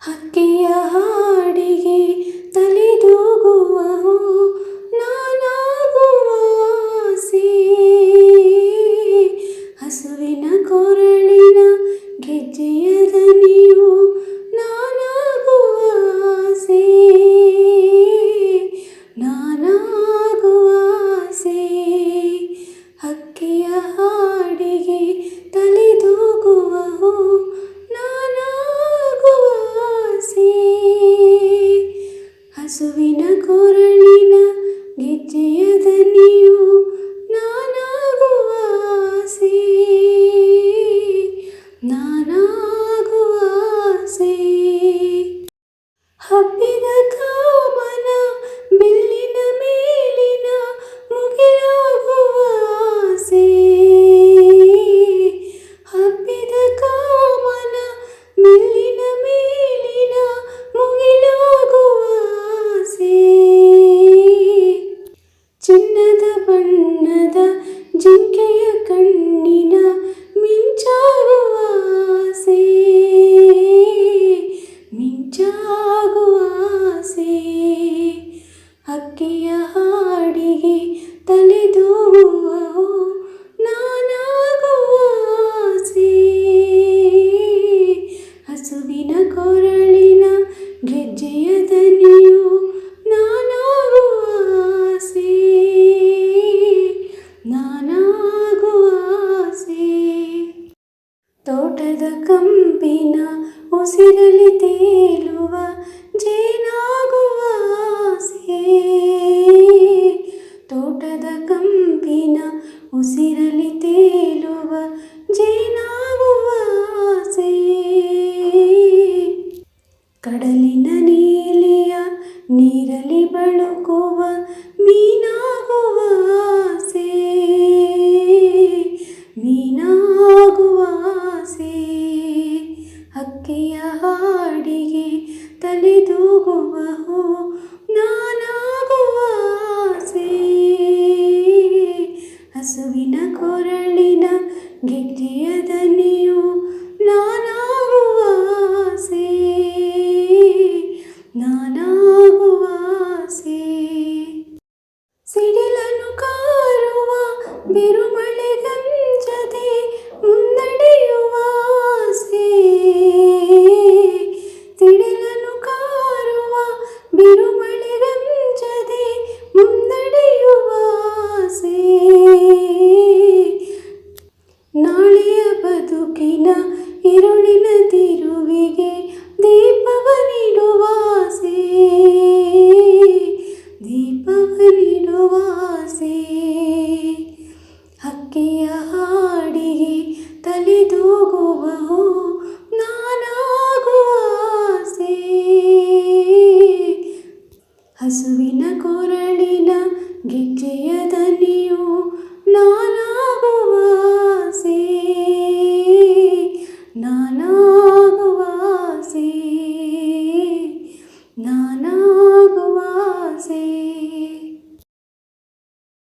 ಹಕ್ಕಿಯ ಹಾಡಿಗೆ ತಲೆದೂಗುವವು ನಾನಾಗುವ ಆಸೆ. ಹಸುವಿನ ಕೊರಳಿನ ಗೆಜ್ಜೆಯ ದನಿಯು ನಾನಾಗುವ ಆಸೆ. ನಾನಾಗುವ ಆಸೆ. ಹಕ್ಕಿಯ ಹಾಡಿಗೆ ತಲೆದೂಗುವವು ನಾನಾಗುವ ಆಸೆ. ಹಸುವಿನ ಕೊರಳಿನ ಗೆಜ್ಜೆಯ ದನಿಯು ನಾನಾಗುವ ಆಸೆ. ನಾನಾಗುವ ಆಸೆ. ಹಬ್ಬಿದ ಕಾಮನ ಬಿಲ್ಲಿನ ಮೇಲಿನ ಮುಗಿಲಾಗುವ ಆಸೆ. ಹಬ್ಬಿದ ಕಾಮನ ಬಿಲ್ಲಿನ ಮೇಲಿನ ಮುಗಿಲಾಗುವ ಆಸೆ. ಚಿನ್ನದ ಬಣ್ಣದ ಜಿಂಕೆಯ ಕಣ್ಣಿನ ಮಿಂಚಾಗುವ ಆಸೆ. ಮಿಂಚಾಗುವ ಆಸೆ. ಹಕ್ಕಿಯ ಹಾಡಿಗೆ ತಲೆದೂಗುವವು ನಾನಾಗುವ ಆಸೆ. ಹಸುವಿನ ಕೊರಳಿನ ಗೆಜ್ಜೆಯ ದನಿಯು ನಾನಾಗುವ ಆಸೆ. ನಾನಾಗುವ ಆಸೆ. ತೋಟದ ಕಂಪಿನ ಉಸಿರಲಿ ತೇಲುವ ಜೇನಾಗುವ ಆಸೆ. ತೋಟದ ಕಂಪಿನ ಉಸಿರಲಿ ತೇಲುವ ಜೇನಾಗುವ ಆಸೆ. ಕಡಲಿನ ನೀಲಿಯ ನೀರಲಿ ಬಳುಕುವ ಮೀನಾಗುವ ಆಸೆ. ಮೀನಾಗುವ ಆಸೆ. ಹಕ್ಕಿಯ ಹಾಡಿಗೆ ತಲೆದೂಗುವವು ನಾನಾಗುವ ಆಸೆ. ಹಸುವಿನ ಕೊರಳಿನ ಗೆಜ್ಜೆಯ ದನಿಯು ನಾನಾಗುವ ಆಸೆ. ನಾನಾಗುವ ಆಸೆ. ಸಿಡಿಲನ್ನು ಕಾರುವ ಬಿರುಮಳೆ ಗಂಜದೆ ಮುನ್ನಡೆಯುವ ಆಸೆ. ಸಿಡಿಲನ್ನು ಕಾರುವ ಬಿರುಮಳೆ ಗಂಜದೆ ಮುನ್ನಡೆಯುವ ಆಸೆ. ನಾಳೆಯ ಬದುಕಿನ ഇരുಳಿನ ತಿರುವಿಗೆ ದೀಪವ ನೀಡುವ ಆಸೆ. ದೀಪವ ನೀಡುವ ಆಸೆ. ಹಕ್ಕಿಯ ಹಾಡಿಗೆ ತಲೆದೂಗುವವು ನಾನಾಗುವ ಆಸೆ. ಹಸುವಿನ ಕೊರಳಿನ ಗೆಜ್ಜೆಯ